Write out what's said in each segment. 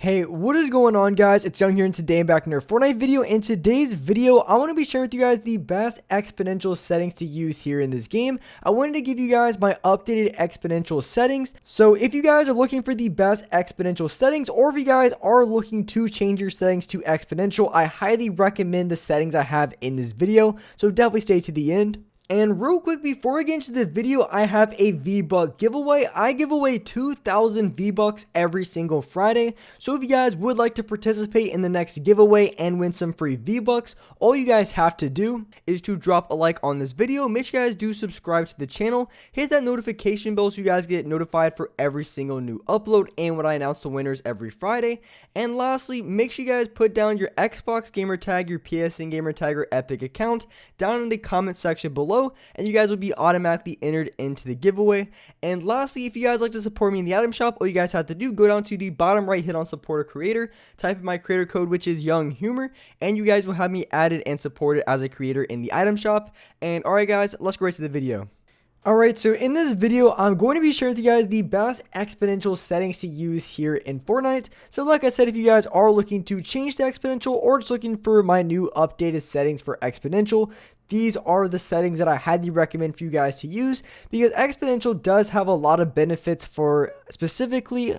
Hey, what is going on, guys? It's Young here, and today I'm back in another Fortnite video. In today's video, I want to be sharing with you guys the best exponential settings to use here in this game. I wanted to give you guys my updated exponential settings. So if you guys are looking for the best exponential settings, or if you guys are looking to change your settings to exponential, I highly recommend the settings I have in this video. So definitely stay to the end. And real quick, before I get into the video, I have a V-Buck giveaway. I give away 2,000 V-Bucks every single Friday. So if you guys would like to participate in the next giveaway and win some free V-Bucks, all you guys have to do is to drop a like on this video. Make sure you guys do subscribe to the channel. Hit that notification bell so you guys get notified for every single new upload and when I announce the winners every Friday. And lastly, make sure you guys put down your Xbox gamer tag, your PSN gamer tag, or Epic account down in the comment section below, and you guys will be automatically entered into the giveaway. And lastly, if you guys like to support me in the item shop, all you guys have to do, go down to the bottom right, hit on support a creator, type in my creator code, which is Young Humor, and you guys will have me added and supported as a creator in the item shop. And alright guys, let's go right to the video. Alright, so in this video, I'm going to be sharing with you guys the best exponential settings to use here in Fortnite. So like I said, if you guys are looking to change to exponential or just looking for my new updated settings for exponential, these are the settings that I highly recommend for you guys to use, because exponential does have a lot of benefits for specifically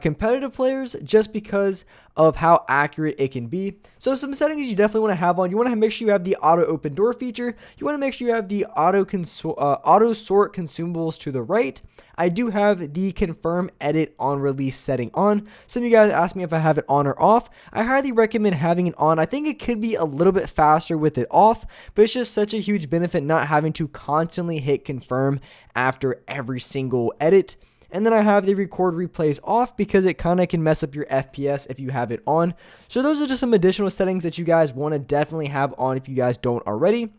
competitive players, just because of how accurate it can be. So some settings you definitely want to have on: you want to make sure you have the auto open door feature, you want to make sure you have the auto sort consumables to the right. I do have the confirm edit on release setting on. Some of you guys asked me if I have it on or off. I highly recommend having it on. I think it could be a little bit faster with it off, but it's just such a huge benefit not having to constantly hit confirm after every single edit. And then I have the record replays off, because it kind of can mess up your FPS if you have it on. So those are just some additional settings that you guys want to definitely have on if you guys don't already.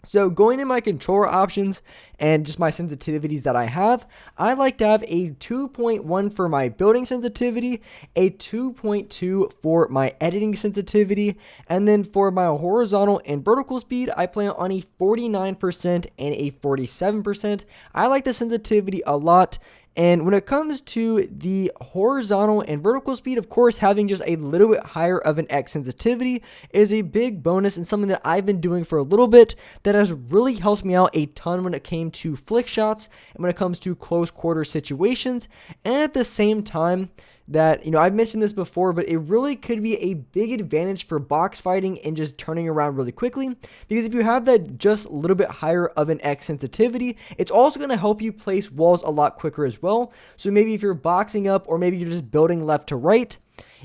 So going in my controller options and just my sensitivities that I have, I like to have a 2.1 for my building sensitivity, a 2.2 for my editing sensitivity, and then for my horizontal and vertical speed, I plan on a 49% and a 47%. I like the sensitivity a lot. And when it comes to the horizontal and vertical speed, of course, having just a little bit higher of an X sensitivity is a big bonus, and something that I've been doing for a little bit that has really helped me out a ton when it came to flick shots and when it comes to close quarter situations. And at the same time, that, I've mentioned this before, but it really could be a big advantage for box fighting and just turning around really quickly, because if you have that just a little bit higher of an X sensitivity, it's also going to help you place walls a lot quicker as well. So maybe if you're boxing up, or maybe you're just building left to right,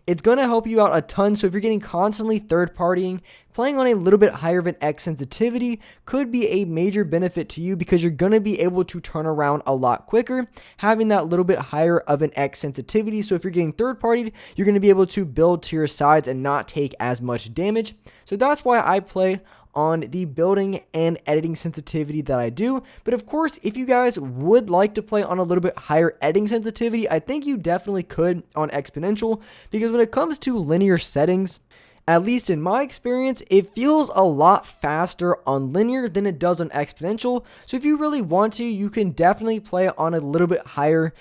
it's going to help you out a ton. So if you're getting constantly third partying, playing on a little bit higher of an X sensitivity could be a major benefit to you, because you're going to be able to turn around a lot quicker having that little bit higher of an X sensitivity. So if you're getting third partied, you're going to be able to build to your sides and not take as much damage. So that's why I play on the building and editing sensitivity that I do. But of course, if you guys would like to play on a little bit higher editing sensitivity, I think you definitely could on exponential, because when it comes to linear settings, at least in my experience, it feels a lot faster on linear than it does on exponential. So if you really want to, you can definitely play on a little bit higher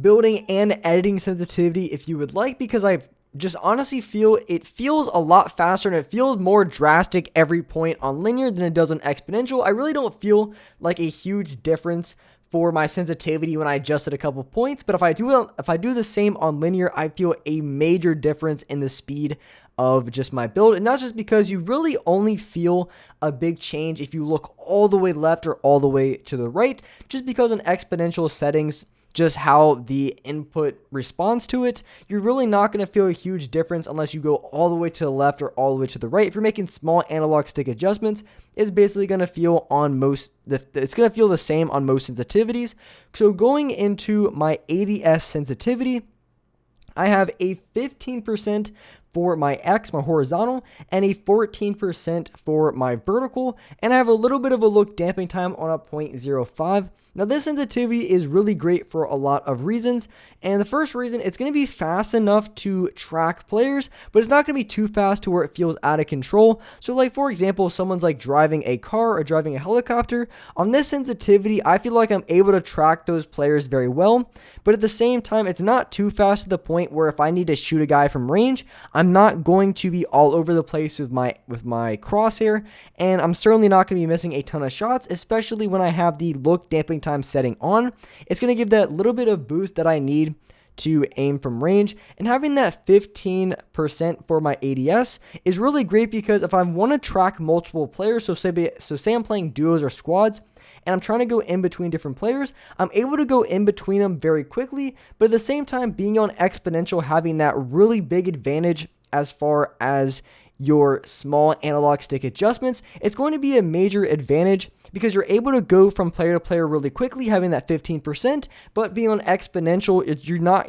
building and editing sensitivity if you would like, because I just honestly feel it feels a lot faster and it feels more drastic every point on linear than it does on exponential. I really don't feel like a huge difference for my sensitivity when I adjusted a couple points, but if I do the same on linear, I feel a major difference in the speed of just my build. And not just because you really only feel a big change if you look all the way left or all the way to the right, just because on exponential settings, just how the input responds to it, you're really not going to feel a huge difference unless you go all the way to the left or all the way to the right. If you're making small analog stick adjustments, it's basically going to feel it's going to feel the same on most sensitivities. So going into my ADS sensitivity, I have a 15% for my X, my horizontal, and a 14% for my vertical, and I have a little bit of a look damping time on a 0.05. Now this sensitivity is really great for a lot of reasons, and the first reason, it's going to be fast enough to track players, but it's not going to be too fast to where it feels out of control. So like for example, if someone's like driving a car or driving a helicopter, on this sensitivity, I feel like I'm able to track those players very well, but at the same time, it's not too fast to the point where if I need to shoot a guy from range, I'm not going to be all over the place with my crosshair, and I'm certainly not going to be missing a ton of shots, especially when I have the look damping time setting on. It's going to give that little bit of boost that I need to aim from range, and having that 15% for my ADS is really great because if I want to track multiple players, so say I'm playing duos or squads, and I'm trying to go in between different players, I'm able to go in between them very quickly, but at the same time, being on Exponential, having that really big advantage as far as your small analog stick adjustments, it's going to be a major advantage because you're able to go from player to player really quickly, having that 15%, but being on Exponential,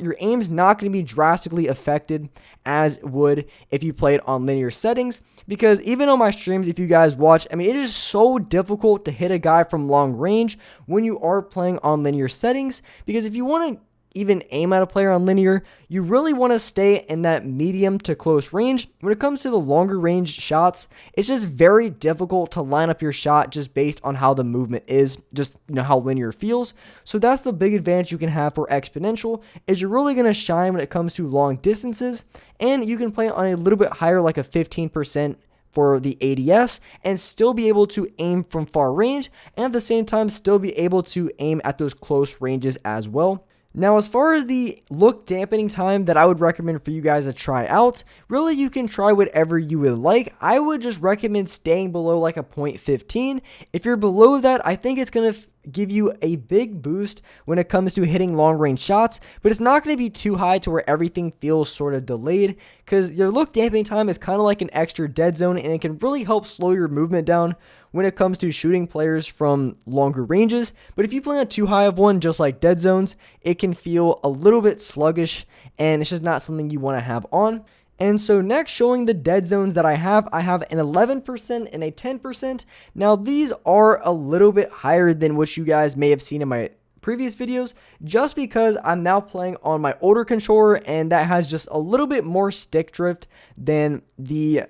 your aim's not going to be drastically affected as it would if you played on linear settings, because even on my streams, if you guys watch, I mean, it is so difficult to hit a guy from long range when you are playing on linear settings, because if you want to even aim at a player on linear, you really want to stay in that medium to close range. When it comes to the longer range shots, it's just very difficult to line up your shot just based on how the movement is, just how linear feels. So that's the big advantage you can have for Exponential, is you're really going to shine when it comes to long distances, and you can play on a little bit higher, like a 15% for the ADS, and still be able to aim from far range, and at the same time still be able to aim at those close ranges as well. Now, as far as the look dampening time that I would recommend for you guys to try out, really you can try whatever you would like. I would just recommend staying below like a 0.15. If you're below that, I think it's going to give you a big boost when it comes to hitting long range shots, but it's not going to be too high to where everything feels sort of delayed, because your look damping time is kind of like an extra dead zone, and it can really help slow your movement down when it comes to shooting players from longer ranges. But if you play on too high of one, just like dead zones, it can feel a little bit sluggish, and it's just not something you want to have on. And so next, showing the dead zones that I have an 11% and a 10%. Now these are a little bit higher than what you guys may have seen in my previous videos, just because I'm now playing on my older controller, and that has just a little bit more stick drift than the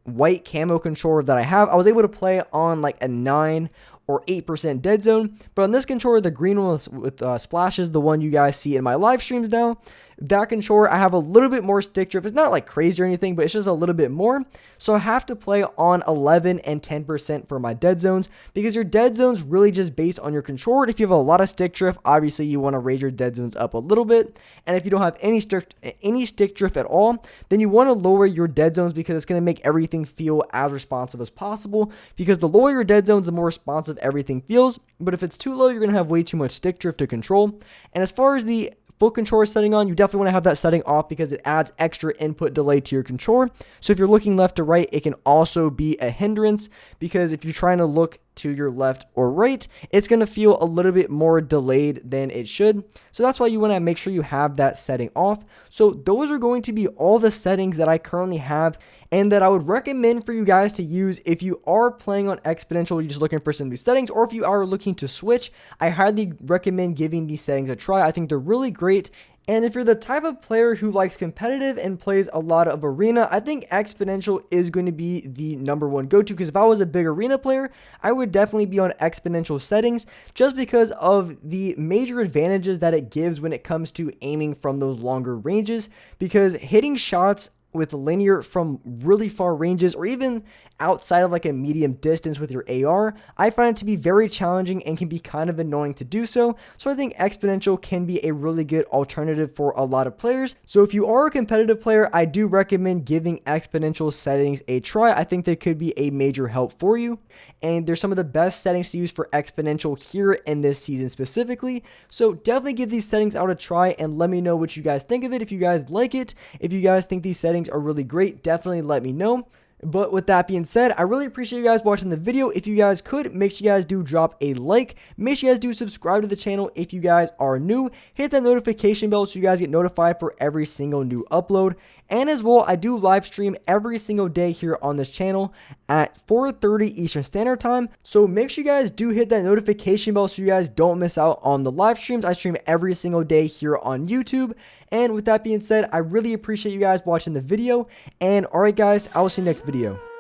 white camo controller that I have. I was able to play on like a 9 or 8% dead zone, but on this controller, the green one with splashes, the one you guys see in my live streams now, that controller, I have a little bit more stick drift. It's not like crazy or anything, but it's just a little bit more. So I have to play on 11 and 10% for my dead zones, because your dead zones really just based on your controller. If you have a lot of stick drift, obviously you want to raise your dead zones up a little bit. And if you don't have any stick drift at all, then you want to lower your dead zones, because it's going to make everything feel as responsive as possible, because the lower your dead zones, the more responsive everything feels. But if it's too low, you're going to have way too much stick drift to control. And as far as the full controller setting on, you definitely want to have that setting off, because it adds extra input delay to your controller. So if you're looking left to right, it can also be a hindrance, because if you're trying to look to your left or right, it's going to feel a little bit more delayed than it should. So that's why you want to make sure you have that setting off. So those are going to be all the settings that I currently have, and that I would recommend for you guys to use if you are playing on Exponential, you're just looking for some new settings, or if you are looking to switch. I highly recommend giving these settings a try. I think they're really great. And if you're the type of player who likes competitive and plays a lot of arena, I think Exponential is going to be the #1 go-to, because if I was a big arena player, I would definitely be on Exponential settings, just because of the major advantages that it gives when it comes to aiming from those longer ranges, because hitting shots with linear from really far ranges, or even outside of like a medium distance with your AR, I find it to be very challenging and can be kind of annoying to do so. So I think Exponential can be a really good alternative for a lot of players. So if you are a competitive player, I do recommend giving Exponential settings a try. I think they could be a major help for you. And there's some of the best settings to use for Exponential here in this season specifically. So definitely give these settings out a try, and let me know what you guys think of it. If you guys like it, if you guys think these settings are really great, definitely let me know. But with that being said, I really appreciate you guys watching the video. If you guys could, make sure you guys do drop a like. Make sure you guys do subscribe to the channel if you guys are new. Hit that notification bell so you guys get notified for every single new upload. And as well, I do live stream every single day here on this channel at 4:30 Eastern Standard Time. So make sure you guys do hit that notification bell so you guys don't miss out on the live streams. I stream every single day here on YouTube. And with that being said, I really appreciate you guys watching the video. And alright guys, I will see you next video.